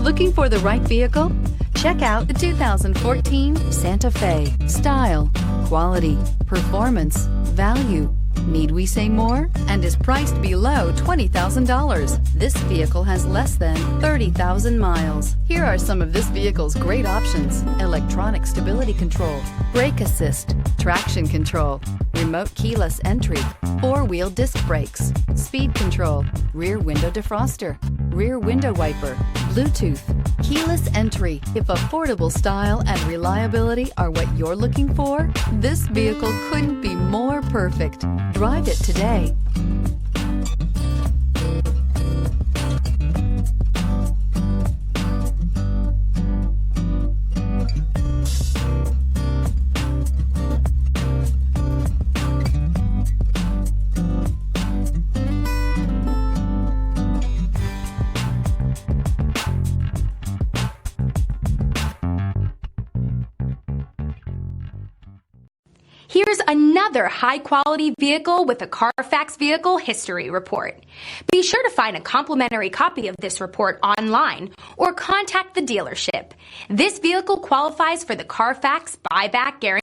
Looking for the right vehicle? Check out the 2014 Santa Fe. Style, quality, performance, value. Need we say more? And is priced below $20,000. This vehicle has less than 30,000 miles. Here are some of this vehicle's great options: electronic stability control, brake assist, traction control, remote keyless entry, four-wheel disc brakes, speed control, rear window defroster, rear window wiper, Bluetooth, keyless entry. If affordable style and reliability are what you're looking for, this vehicle couldn't be more perfect. Drive it today. Here's another high-quality vehicle with a CARFAX Vehicle History Report. Be sure to find a complimentary copy of this report online or contact the dealership. This vehicle qualifies for the CARFAX Buyback Guarantee.